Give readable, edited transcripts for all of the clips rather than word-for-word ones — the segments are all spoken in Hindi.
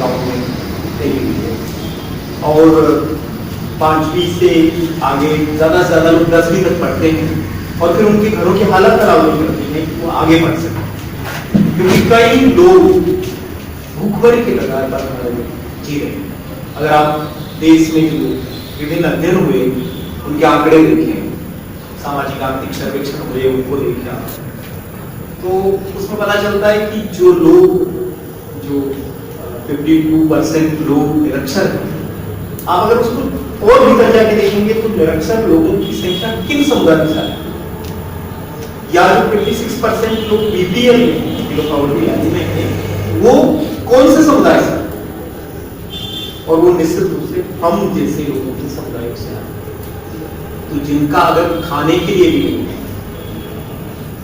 अकाउंट में देनी हुई है। और 5वीं से आगे ज़्यादा से ज़्यादा लोग 10वीं तक पढ़ते हैं और फिर उनके घरों की हालत खराब नहीं करती है कि वो आगे बढ़ सके, क्योंकि कई लोग भूखमरी के कगार पर जी रहे हैं। अगर आप देश में जो विभिन्न अध्ययन हुए उनके आंकड़े देखें, सामाजिक आर्थिक सर्वेक्षण हुए उनको देखें, तो उसमें पता चलता है कि जो लोग जो 52% लोग निरक्षर हैं, आप अगर उसको और भीतर जाके देखेंगे तो निरक्षर लोगों की संख्या किन समुदायों से है, या जो 56% लोग बीपीएल में हैं, वो कौन से समुदाय से, और वो निश्चित रूप से हम जैसे लोगों के समुदायों से आए। तो जिनका अगर खाने के लिए भी नहीं है,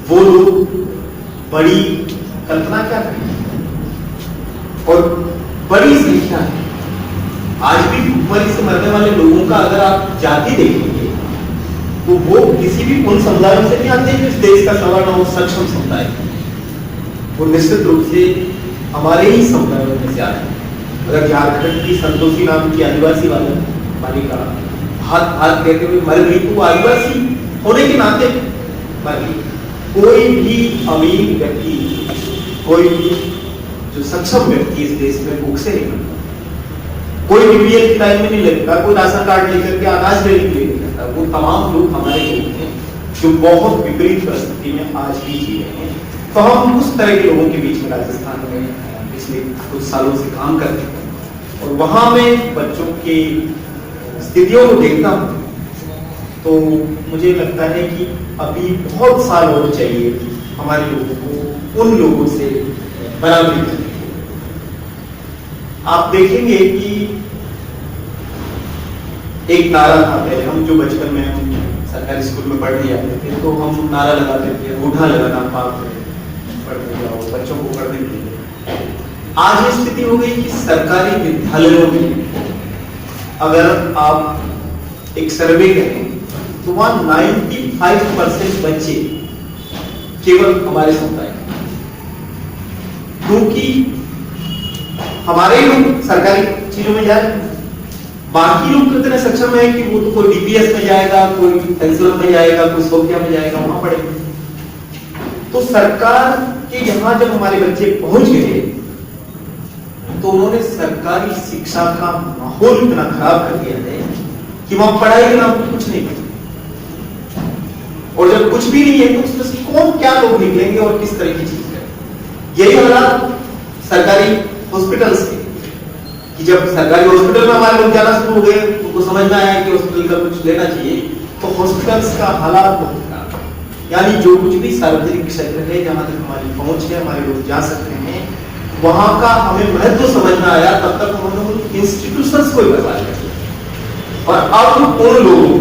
वो लोग बड़ी कल्पना क्या करें, और बड़ी संख्या है। आज भी भूखमरी से मरने वाले लोगों का अगर आप जाति देखेंगे तो वो किसी भी उन समुदायों से नहीं आते जो इस देश का सवर्ण और सक्षम समुदाय है, वो निश्चित रूप से हमारे ही समुदायों में से आते हैं। अगर झारखंड की संतोषी नाम की आदिवासी बालिका हाथ हाथ कहते हुए मर गई तो आदिवासी होने के नाते मर गई। कोई भी अमीर व्यक्ति, कोई भी जो सक्षम व्यक्ति इस देश में भूख से नहीं मरता, कोई बीपीएल की लाइन में नहीं लगता, कोई राशन कार्ड लेकर के अनाज लेने के लिए नहीं करता। वो तमाम लोग हमारे लोग हैं जो बहुत विपरीत परिस्थिति में आज भी जी रहे हैं। तो हम उस तरह के लोगों के बीच में राजस्थान में पिछले कुछ सालों से काम करते हैं, और वहां में बच्चों की स्थितियों को देखता हूं तो मुझे लगता है कि अभी बहुत साल और चाहिए हमारे लोगों को उन लोगों से बराबरी करने के लिए। आप देखेंगे कि एक नारा था पहले, हम जो बचपन में हम सरकारी स्कूल में पढ़ने जाते थे तो हम नारा लगाते थे, बूढ़ा लगाना पाप है, पढ़ने जाओ, बच्चों को पढ़ने के लिए। आज ये स्थिति हो गई कि सरकारी विद्यालयों में अगर आप एक सर्वे करें तो वहां 95% बच्चे केवल हमारे समुदाय के, क्योंकि हमारे लोग सरकारी चीजों में जाए, बाकी लोग इतने सक्षम है कि वो तो कोई डीपीएस में जाएगा, कोई पेंसिल में जाएगा, कोई सोफिया में जाएगा, वहां पढ़ेगा। तो सरकार के यहाँ जब हमारे बच्चे पहुंच गए तो उन्होंने सरकारी शिक्षा का माहौल इतना खराब कर दिया है कि वहां पढ़ाई के नाम पर कुछ नहीं है, और जब कुछ भी नहीं है तो उसमें से कौन क्या लोग निकलेंगे और किस तरह की चीज है। यही हालात सरकारी हॉस्पिटल से, कि जब सरकारी हॉस्पिटल में हमारे लोग जाना शुरू हो गए, उनको समझ में आया कि हॉस्पिटल का कुछ लेना चाहिए, तो हॉस्पिटल्स का हालात बहुत खराब है। यानी जो कुछ भी सार्वजनिक क्षेत्र है जहां तक हमारी पहुंच है, हमारे लोग जा सकते हैं, वहां का हमें महत्व समझ में आया, तब तक उन्होंने उन इंस्टीट्यूशंस को बर्बाद कर दिया। और अब उन लोगों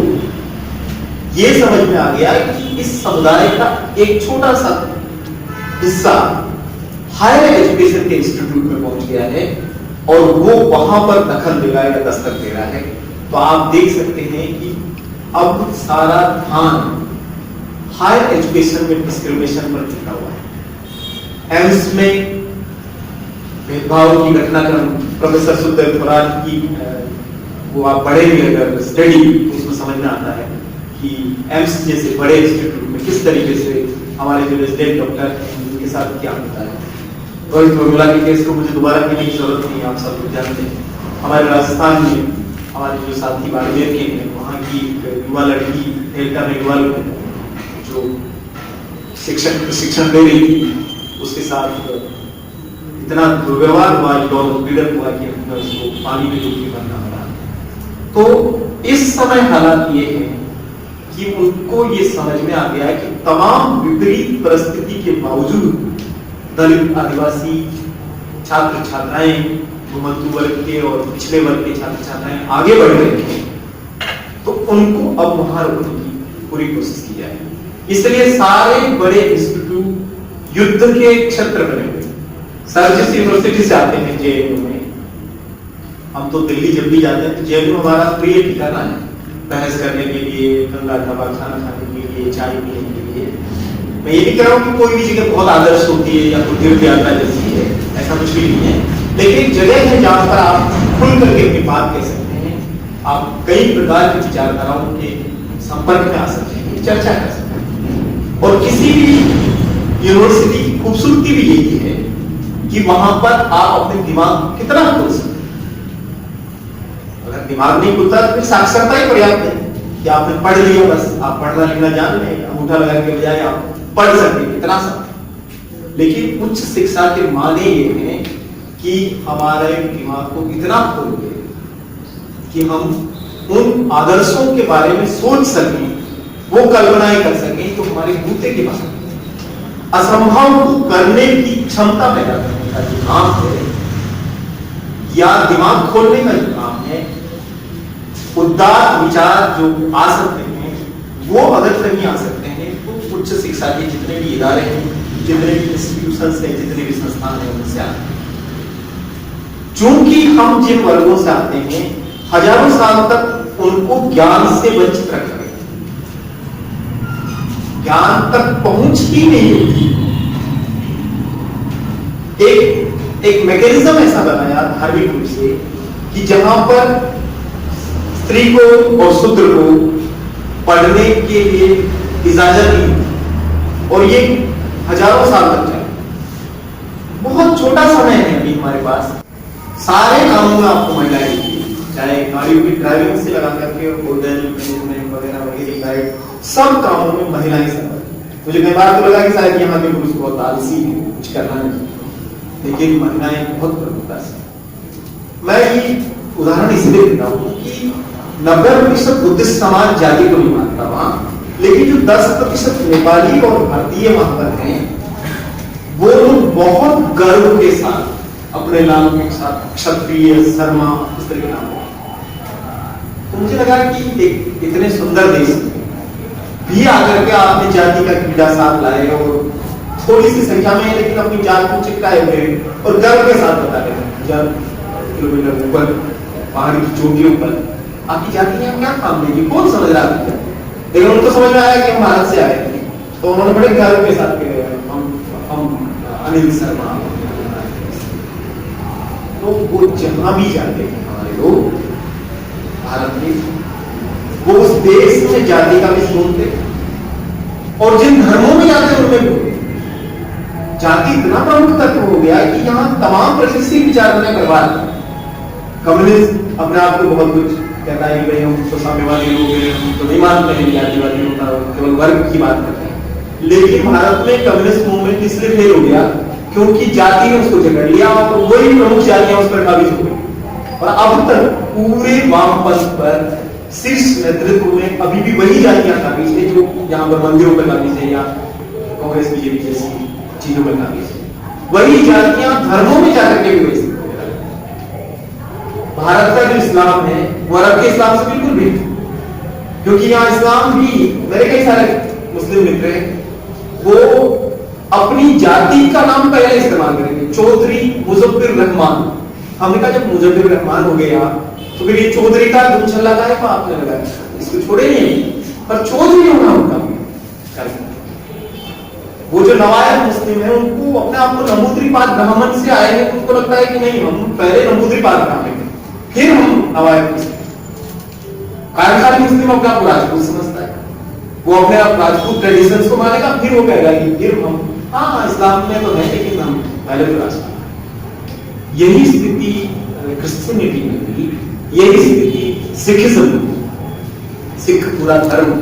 ये समझ में आ गया कि इस समुदाय का एक छोटा सा हिस्सा हायर एजुकेशन के इंस्टीट्यूट में पहुंच गया है और वो वहां पर दखल दे रहा है या दस्तक दे रहा है। तो आप देख सकते हैं कि अब सारा ध्यान हायर एजुकेशन में डिस्क्रिमिनेशन पर टिका हुआ है। एम्स में भेदभाव की घटनाक्रम प्रोफेसर सुखदेव थोराट की वो आप पढ़ेंगे अगर स्टडी, तो उसमें समझ में आता है कि एम्स जैसे बड़े इंस्टीट्यूट में किस तरीके से हमारे जो रेजिडेंट डॉक्टर हैं उनके साथ क्या होता है। रोहित वर्मला के केस को मुझे दोबारा कहने की जरूरत नहीं, आप सब लोग जानते हैं। हमारे राजस्थान में हमारे जो साथी बाड़मेर के हैं, वहाँ की युवा लड़की डेल्टा में युवा लोग जो शिक्षण दे रही थी, उसके साथ इतना दुर्व्यवहार हुआ, पीड़न हुआ कि हमने उसको पानी में डूब के मरना पड़ा। तो इस समय हालात ये है कि उनको ये समझ में आ गया है कि तमाम विपरीत परिस्थिति के बावजूद दलित, आदिवासी छात्र छात्राएं, घुमंतू वर्ग के और पिछड़े वर्ग के छात्र छात्राएं आगे बढ़ रहे हैं, तो उनको अब वहां रोकने की पूरी कोशिश की जाए। इसलिए सारे बड़े इंस्टीट्यूट युद्ध के क्षेत्र बने हुए। सर जिस यूनिवर्सिटी से आते हैं जेएनयू में, हम तो दिल्ली जब भी जाते हैं तो जेएनयू हमारा प्रिय ठिकाना है, बहस करने के लिए, गंगा ढाबा खाना खाने के लिए, चाय पीने के लिए। मैं ये नहीं कह रहा हूँ कि कोई भी जगह बहुत आदर्श होती है या कोई तीर्थ यात्रा जैसी है, ऐसा कुछ भी नहीं है। लेकिन एक जगह है जहां पर आप खुल करके अपनी बात कह सकते हैं, आप कई प्रकार की विचारधाराओं के संपर्क में आ सकते हैं, चर्चा कर सकते हैं। और किसी भी यूनिवर्सिटी की खूबसूरती भी यही है कि वहां पर आप अपने दिमाग कितना खोल सकते हैं। अगर दिमाग नहीं खुलता तो फिर साक्षरता ही पर्याप्त है कि आपने पढ़ लिया, बस आप पढ़ना लिखना जान लें, अंगूठा लगाने के बजाय आप पढ़ सकते हैं कितना सब। लेकिन उच्च शिक्षा के माने ये हैं कि हमारे दिमाग को इतना खोल दे कि हम उन आदर्शों के बारे में सोच सकें, वो कल्पनाएं कर सकें तो हमारे बूते के बारे में असंभव को करने की क्षमता पैदा करने का जो काम है, या दिमाग खोलने का जो काम है, उदार विचार जो आ सकते हैं, वो अगर कहीं आ सकते हैं तो उच्च शिक्षा के जितने भी इदारे हैं, जितने भी इंस्टीट्यूशंस हैं, जितने भी संस्थान हैं, उनसे आते हैं। चूंकि हम जिन वर्गों से आते हैं, हजारों साल तक उनको ज्ञान से वंचित रखा गया, ज्ञान तक पहुंच ही नहीं होती। एक मैकेनिज्म ऐसा बनाया धार्मिक रूप से कि जहां पर स्त्री को और शूद्र को पढ़ने के लिए इजाजत नहीं, और ये हजारों साल तक चला। बहुत छोटा समय है अभी हमारे पास, सारे कामों में आपको महिलाएं दिखती, चाहे गाड़ियों की ड्राइविंग से लगा करके होटल मैनेजमेंट वगैरह वगैरह गाइड, सब कामों में महिलाएं सब। मुझे कई बार तो लगा कि शायद यहाँ के पुरुष बहुत आलसी है, कुछ करना नहीं, लेकिन महिलाएं बहुत प्रमुखता से। मैं ये उदाहरण इसलिए देता हूँ कि 90% बुद्धिस्ट समाज जाति को नहीं मानता वहां, लेकिन जो 10% नेपाली और भारतीय वहां पर हैं, वो लोग बहुत गर्व के साथ अपने नाम के साथ क्षत्रिय, शर्मा, इस तरह के नाम। तो मुझे लगा कि एक इतने सुंदर देश भी आकर के आपने जाति का कीड़ा साथ लाए, और थोड़ी सी संख्या में, लेकिन अपनी जात को चिपकाए हुए और गर्व के साथ बता रहे हैं। 1000 किलोमीटर ऊपर पहाड़ की चोटियों पर आपकी जाति ने क्या काम देगी, कौन समझ रहा है? लेकिन उनको समझ में आया कि हम भारत से आए थे, तो उन्होंने बड़े गर्व के साथ कहे हम अनिल शर्मा। तो वो जहां भी जाते हैं हमारे लोग भारत में, वो उस देश में जाति का भी सुनते, और जिन धर्मों में जाते हैं उनमें बोलते। जाति इतना प्रमुख तत्व हो गया कि यहाँ तमाम प्रशिक्षित विचारधारा बर्बाद है। कम्युनिस्ट अपने आप को बहुत कुछ कहता है कि भाई हम तो साम्यवादी लोग हैं, हम तो नहीं मानते हैं जातिवादी होता, केवल वर्ग की बात करते हैं। लेकिन भारत में कम्युनिस्ट मूवमेंट इसलिए फेल हो गया क्योंकि जाति ने उसको जकड़ लिया, और वही प्रमुख जातियां उस पर काबिज हो गई। और अब तक पूरे वामपंथ पर शीर्ष नेतृत्व में अभी भी वही जातियां काबिज है जो यहाँ पर मंदिरों पर काबिज है, या कांग्रेस बीजेपी जैसी चीजों में काबिज है। वही जातियां धर्मों में जाकर के भी वैसे। भारत का जो इस्लाम है वो अरब के इस्लाम से बिल्कुल भिन्न, क्योंकि यहाँ इस्लाम भी, मेरे कई सारे मुस्लिम मित्र हैं, वो अपनी जाति का नाम पहले इस्तेमाल करेंगे, चौधरी मुजफ्फर रहमान। हमने कहा जब मुजफ्फर रहमान हो गया तो फिर ये चौधरी का दुमछल्ला का है, आपने लगाया, इसको छोड़े नहीं, पर चौधरी होना होगा। वो जो नवायब मुस्लिम है उनको अपने आप को नमूद्रीपाद ब्राह्मण से आए हैं, उनको लगता है कि नहीं, हम पहले नमूद्रीपाद ब्राह्मण हैं, फिर हम नवायब मुस्लिम। कार्यकारी मुस्लिम अपने आप राजपूत समझता है, वो अपने आप राजपूत ट्रेडिशंस को मानेगा, फिर वो कहेगा कि फिर हम हाँ इस्लाम में तो है, लेकिन हम पहले तो राजपूत। यही स्थिति क्रिश्चियनिटी में भी, यही स्थिति सिखिज्म में, सिख पूरा धर्म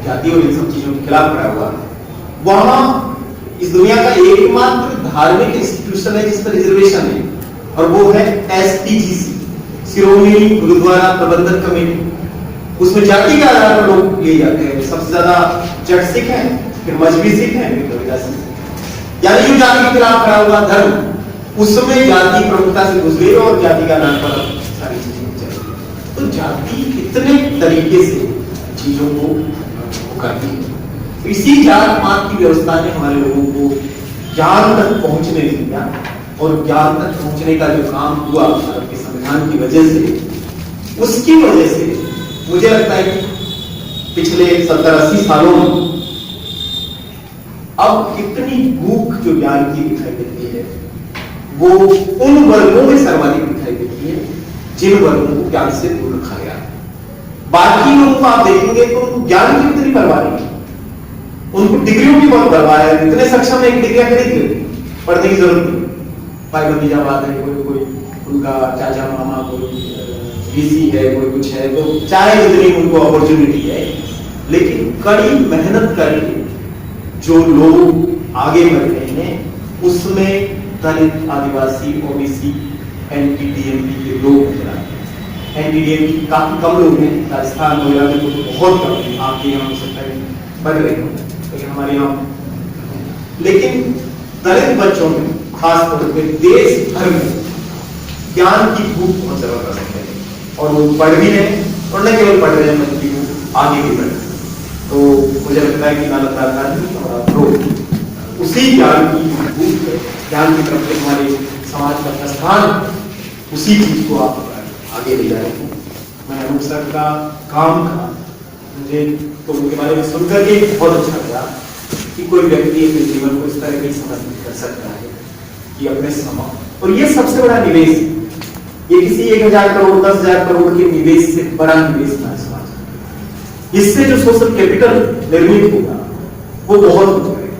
जाति और इन सब चीजों के खिलाफ खड़ा हुआ। वहां इस दुनिया का एकमात्र धार्मिक इंस्टीट्यूशन है जिस पर रिजर्वेशन है, और वो है SPGC, शिरोमणि गुरुद्वारा प्रबंधक कमेटी। उसमें जाति के आधार पर लोग लिए जाते हैं। सबसे ज्यादा जट सिख है, फिर मजहबी सिख है, फिर कविता सिख, यानी जो जाति के खिलाफ खड़ा हुआ धर्म, उसमें जाति प्रमुखता से गुजरे और जाति का नाम पर सारी चीजें चली। तो जाति कितने तरीके से चीजों को करती है। इसी जात पात की व्यवस्था ने हमारे लोगों को ज्ञान तक पहुंचने दिया, और ज्ञान तक पहुंचने का जो काम हुआ भारत के संविधान की वजह से, उसकी वजह से मुझे लगता है कि पिछले 70-80 सालों में अब कितनी भूख जो ज्ञान की दिखाई देती है, वो उन वर्गों में सर्वाधिक दिखाई देती है जिन वर्गों को ज्ञान से दूर रखा गया है। बाकी लोगों को आप देखेंगे तो उनको ज्ञान की उतनी परवाह नहीं, उनको डिग्रियों की बहुत परवाह है, इतने सक्षम है कि डिग्रियां खरीद लेते, पढ़ने की जरूरत नहीं। भाई भतीजा बात है, कोई उनका चाचा मामा, कोई वीसी है, कोई कुछ है, तो चाहे जितनी उनको अपॉर्चुनिटी है, लेकिन कड़ी मेहनत करके जो लोग आगे बढ़ रहे हैं उसमें दलित, आदिवासी, ओबीसी, एनटीडीएमपी के लोग नजर आते हैं। एनटीडीएमपी काफी कम लोग हैं, राजस्थान वगैरह में तो बहुत कम है, आपके यहाँ हो सकता है बढ़ रहे हो, लेकिन हमारे यहाँ, लेकिन दलित बच्चों में खासतौर पर देश भर में ज्ञान की भूख बहुत जबरदस्त है और वो पढ़ भी रहे हैं, और न केवल पढ़ रहे हैं बल्कि वो आगे भी बढ़ रहे हैं। तो मुझे लगता है कि नालंदा गांधी और आप लोग उसी ज्ञान की भूख, ज्ञान की तरफ हमारे समाज का प्रस्थान, उसी चीज को आप आगे ले जाए। मैं अनूप सर का काम का मुझे तो उनके बारे में सुनकर के बहुत अच्छा लगा कि कोई व्यक्ति अपने जीवन को इस तरह की समर्पित कर सकता है कि अपने समय, और ये सबसे बड़ा निवेश, ये किसी 1000 करोड़ 10,000 करोड़ के निवेश से बड़ा निवेश ना समाज। इससे जो सोशल कैपिटल निर्मित होगा वो बहुत हो जाएगा,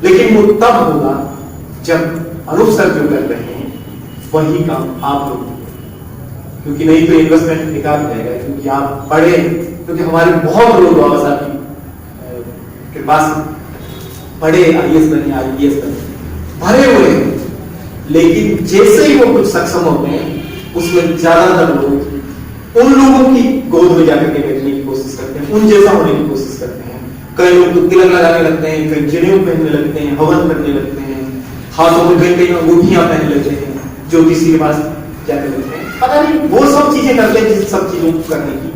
लेकिन वो तब होगा जब अनूप सर जो कर रहे हैं वही काम आप लोग, क्योंकि नहीं तो इन्वेस्टमेंट बेकार हो जाएगा। क्योंकि आप पढ़े, क्योंकि हमारे बहुत लोग बाबा साहब के पास पढ़े, आईएएस बने, आईपीएस बने, भरे हुए हैं, लेकिन जैसे ही वो कुछ सक्षम होते हैं उसमें ज्यादातर लोग उन लोगों की गोद में जाकर के बैठने की कोशिश करते हैं, उन जैसा होने की कोशिश करते हैं। कई लोग तो तिलक लगाने लगते हैं, कई जनेऊ पहनने लगते हैं, हवन करने लगते हैं, हाथों में कई अंगूठियां पहनने लगते हैं, ज्योतिषी के पास जाकर लगते हैं, पता नहीं वो सब चीजें करते हैं जिस सब चीजों को करने की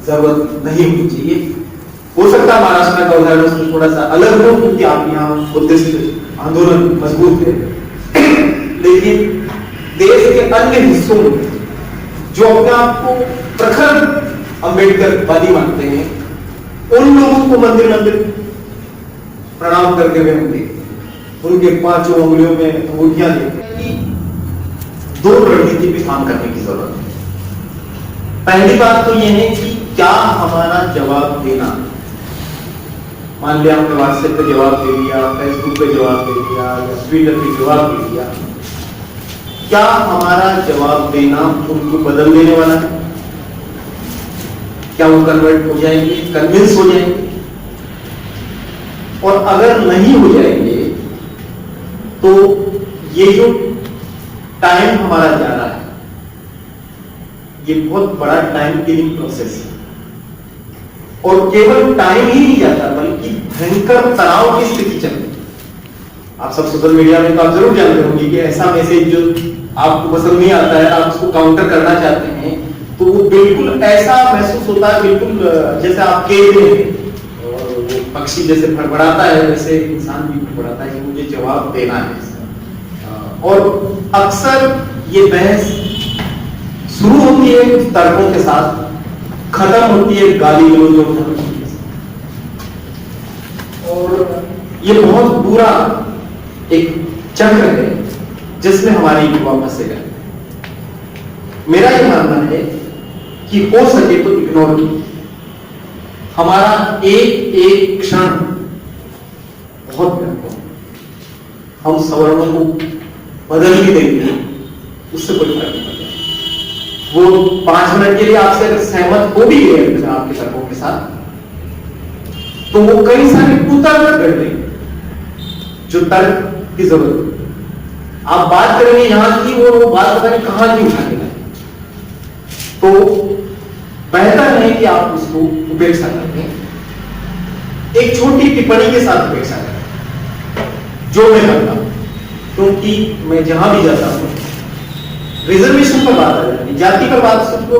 जरूरत नहीं होनी चाहिए। हो सकता है महाराष्ट्र का उदाहरण उसमें थोड़ा सा अलग हो, क्योंकि आप यहाँ बुद्धिस्ट आंदोलन मजबूत है, लेकिन देश के अन्य हिस्सों में जो अपने आप को प्रखर अम्बेडकरवादी मानते हैं, उन लोगों को मंदिर मंदिर प्रणाम करते हुए होंगे, उनके 5 उंगलियों में अंगूठियां देखते हैं कि 2 रणनीति पे काम करने की जरूरत है। पहली बात तो यह है कि क्या हमारा जवाब देना, मान लिया हमने व्हाट्सएप पे जवाब दे दिया, फेसबुक पे जवाब दे दिया, या ट्विटर पे जवाब दे दिया, क्या हमारा जवाब देना उनको बदल देने वाला है? क्या वो कन्वर्ट हो जाएंगे, कन्विंस हो जाएंगे? और अगर नहीं हो जाएंगे तो ये जो टाइम हमारा जा रहा है, ये बहुत बड़ा टाइम किलिंग प्रोसेस है, और केवल टाइम ही नहीं जाता बल्कि भयंकर तनाव की स्थिति चल रही है। आप सब सोशल मीडिया में तो आप जरूर जानते होंगे कि ऐसा मैसेज जो आपको पसंद नहीं आता है, आप उसको काउंटर करना चाहते हैं, तो वो बिल्कुल ऐसा महसूस होता है, बिल्कुल जैसे आप कैद में हैं और वो पक्षी जैसे फड़फड़ाता है वैसे इंसान भी फड़फड़ाता है कि मुझे जवाब देना है। और अक्सर ये बहस शुरू होती है कुछ तर्कों के साथ, खत्म होती है गाली गलौजों के साथ, और ये बहुत बुरा एक चक्र है जिसमें हमारे युवा फंसे गए। मेरा यह मानना है कि हो सके तो इग्नोर कीजिए, हमारा एक एक क्षण बहुत महत्वपूर्ण, हम सवर्णों को बदल ही देंगे उससे कोई फर्क नहीं पड़ता। वो 5 मिनट के लिए आपसे अगर सहमत हो भी गए आपके तर्कों के साथ, तो वो कई सारे कुतर्क कर देंगे जो तर्क की जरूरत है। आप बात करेंगे यहां की, वो बात पता नहीं कहां की उठा के लाए, तो बेहतर है कि आप उसको उपेक्षा करें, एक छोटी टिप्पणी के साथ उपेक्षा करें जो मैं करता हूं, क्योंकि मैं जहां भी जाता हूं रिजर्वेशन पर बात आ जाती है, जाति पर बात सुन लो,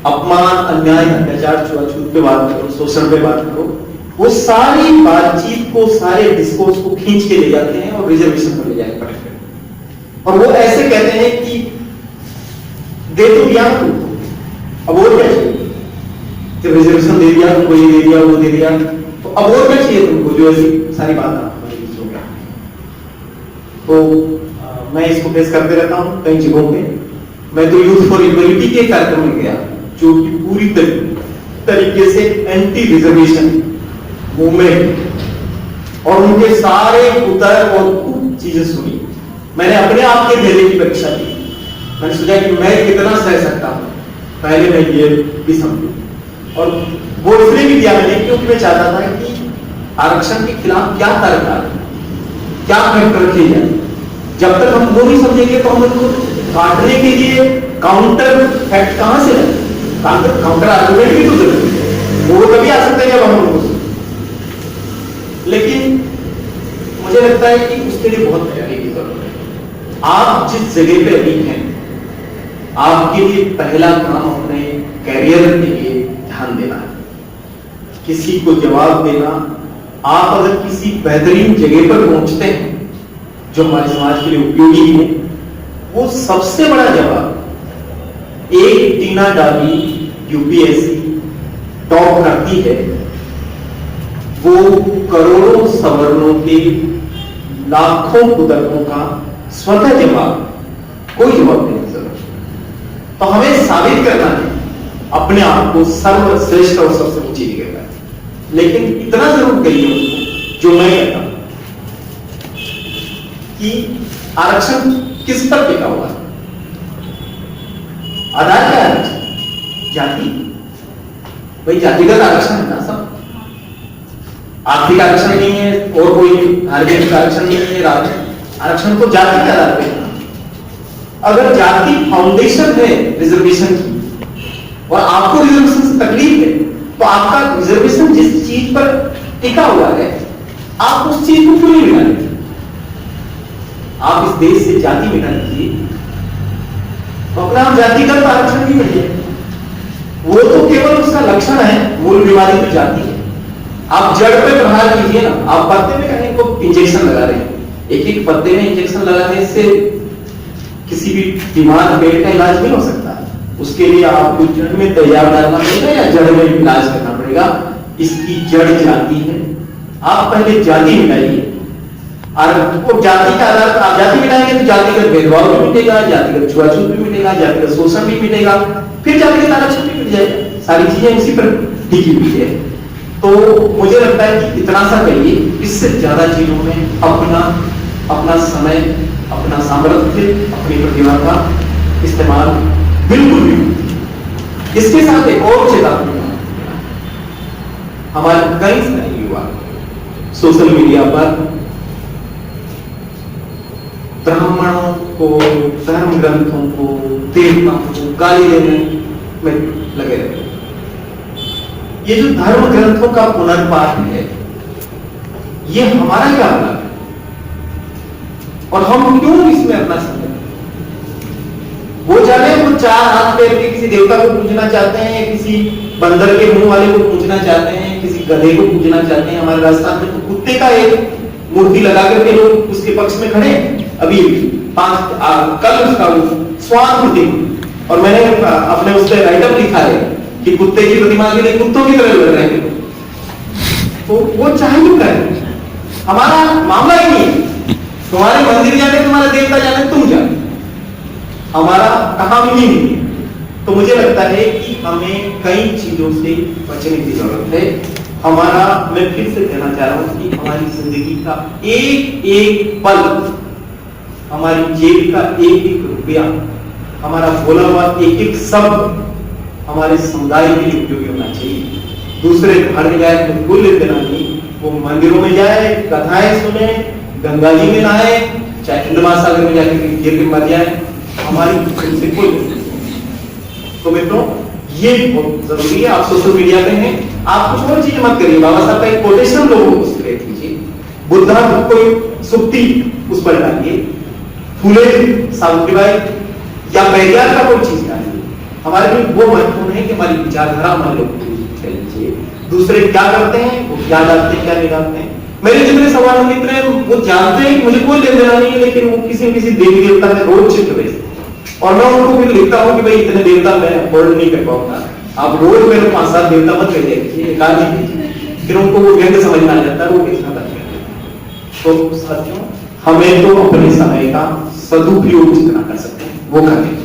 अपमान, अन्याय, अत्याचार, छुआछूत पे बात करो, शोषण पे बात करो, वो सारी बातचीत को, सारे डिस्कोर्स को खींच के ले जाते हैं और रिजर्वेशन पर ले जाके पटक करते, और वो ऐसे कहते हैं कि दे तो दिया तुमको, अब और क्या चाहिए, जब रिजर्वेशन दे दिया, तुमको ये दे दिया, वो दे दिया, तो अब और क्या चाहिए तुमको, जो ऐसी सारी बात हमारे बीच हो गया। तो मैं इसको फेस करते रहता हूँ कई जगहों पे। मैं तो यूथ फॉर इक्वलिटी के कार्यक्रम में गया, जो कि पूरी तरीके से एंटी रिजर्वेशन मूवमेंट, और उनके सारे उतर और चीजें सुनी। मैंने अपने आप के धैर्य की परीक्षा दी। मैंने सोचा कि मैं कितना सह सकता हूं, पहले मैं ये भी समझूं। और वो इसलिए भी दिया मैंने क्योंकि मैं चाहता था कि आरक्षण के खिलाफ क्या तर्क आए, क्या फैक्ट रखे जाए। जब तक हम वो नहीं समझेंगे तो हम उनको काटने के लिए काउंटर फैक्ट कहां से लाए, काउंटर आर्गुमेंट भी तो जरूरी है, वो तभी आ सकते हैं जब हम उनको। लेकिन मुझे लगता है कि उसके लिए बहुत तैयारी की जरूरत है। आप जिस जगह पे अभी हैं, आपके लिए पहला काम अपने कैरियर के लिए ध्यान देना है, किसी को जवाब देना। आप अगर किसी बेहतरीन जगह पर पहुंचते हैं जो हमारे समाज के लिए उपयोगी है, वो सबसे बड़ा जवाब एक टीना डाबी यूपीएससी टॉप करती है, वो करोड़ों सवर्णों के लाखों कुतर्कों का स्वतः जवाब, कोई जवाब नहीं दे सकता। तो हमें साबित करना है अपने आप को सर्वश्रेष्ठ और सबसे ऊंची जगह पर। लेकिन इतना जरूर करिए उसको, जो मैं कहता हूं कि आरक्षण किस पर टिका हुआ है? आधार क्या आरक्षण? जाति, भाई जातिगत आरक्षण है ना सब। आर्थिक आरक्षण नहीं है और कोई धार्मिक आरक्षण नहीं है, आरक्षण तो जाति के आधार पर। अगर जाति फाउंडेशन है रिजर्वेशन की और आपको रिजर्वेशन से तकलीफ है, तो आपका रिजर्वेशन जिस चीज पर टिका हुआ है, आप उस चीज को क्यों नहीं मिटा लेते? आप इस देश से जाति मिटा लीजिए, तो अपना आप जातिगत आरक्षण भी मिल जाए। वो तो केवल उसका लक्षण है, मूल बीमारी तो जाति है। आप जड़ पे प्रहार कीजिए ना। आप पत्ते में कहीं को इंजेक्शन लगा रहे हैं, एक एक पत्ते में इंजेक्शन लगाने से किसी भी बीमार पेट का इलाज नहीं हो सकता। उसके लिए आपको जड़ में तैयार डालना पड़ेगा या जड़ में इलाज करना पड़ेगा। इसकी जड़ जाति है। आप पहले जाति मिटाइए, और वो जाति के आधार पर आप जाति मिटाएंगे तो जातिगत भेदभाव भी मिटेगा, जातिगत छुआछूत भी मिटेगा, जातिगत शोषण भी मिटेगा, फिर जातिगत आरक्षण भी मिट जाएगा। सारी चीजें उसी पर टिकी हुई है। तो मुझे लगता है कि इतना सा करिए, इससे ज्यादा चीजों में अपना समय, अपना सामर्थ्य, अपनी प्रतिभा का इस्तेमाल बिल्कुल भी। इसके साथ एक और चेतावनी, हमारे कई सारे युवा सोशल मीडिया पर ब्राह्मणों को, धर्म ग्रंथों को, देवताओं को गाली देने में लगे रहते हैं। ये जो धर्म ग्रंथों का पुनर्पाठ है, ये हमारा क्या बना है और हम क्यों इसमें अपना समय? वो जाने वो चार हाथ पैर के किसी देवता को पूजना चाहते हैं, किसी बंदर के मुंह वाले को पूजना चाहते हैं, किसी गधे को पूजना चाहते हैं। हमारे राजस्थान में तो कुत्ते का एक मूर्ति लगा करके लोग उसके पक्ष में खड़े हैं। अभी कल उसका स्वान मूर्ति, और मैंने अपने उस पर राइटअप लिखा है कि कुत्ते की प्रतिमा के लिए कुत्तों की तरह लग रहे हैं। तो वो चाहे क्यों करें? हमारा मामला ही नहीं है। तुम्हारे मंदिर जाने, तुम्हारा देवता जाने, तुम जाने, हमारा कहां भी नहीं है। तो मुझे लगता है कि हमें कई चीजों से बचने की जरूरत है। हमारा, मैं फिर से कहना चाह रहा हूं कि हमारी जिंदगी का एक एक पल, हमारी जेब का एक एक रुपया, हमारा बोला हुआ एक एक शब्द हमारे समुदाय के लिए उपयोगी होना चाहिए। दूसरे घर में जाए तो कोई लेते नहीं, वो मंदिरों में जाए, कथाएं सुने, गंगा जी में नहाए, चाहे हिंद महासागर में जाकर गिर के मर जाए, हमारी उनसे कोई नहीं। तो मित्रों, ये बहुत जरूरी है। आप सोशल मीडिया पे हैं, आप कुछ और चीज मत करिए। बाबा साहब का एक कोटेशन लोगों को स्प्रेड कीजिए, बुद्धा कोई सुक्ति उस पर डालिए, फूले सावित्रीबाई या पेरियार का कोई चीज डालिए। हमारे लिए वो महत्वपूर्ण है कि हमारी विचारधारा हमारे लोगों को फैलिए। दूसरे क्या करते हैं, वो क्या डालते हैं, क्या नहीं डालते हैं। मेरे जितने सवाल मित्र हैं वो जानते हैं कि मुझे कोई लेन देना नहीं है, लेकिन वो किसी न किसी देवी देवता में रोज चित्र भेजते हैं, और मैं उनको फिर लिखता हूँ कि भाई इतने देवता मैं अफोर्ड नहीं कर पाऊंगा, आप रोज मेरे 5-7 देवता मत भेजिए, फिर उनको वो व्यंग समझ में आ जाता है, वो कितना करते हैं। तो साथियों, हमें तो अपने समय का सदुपयोग जितना कर सकते हैं वो करें।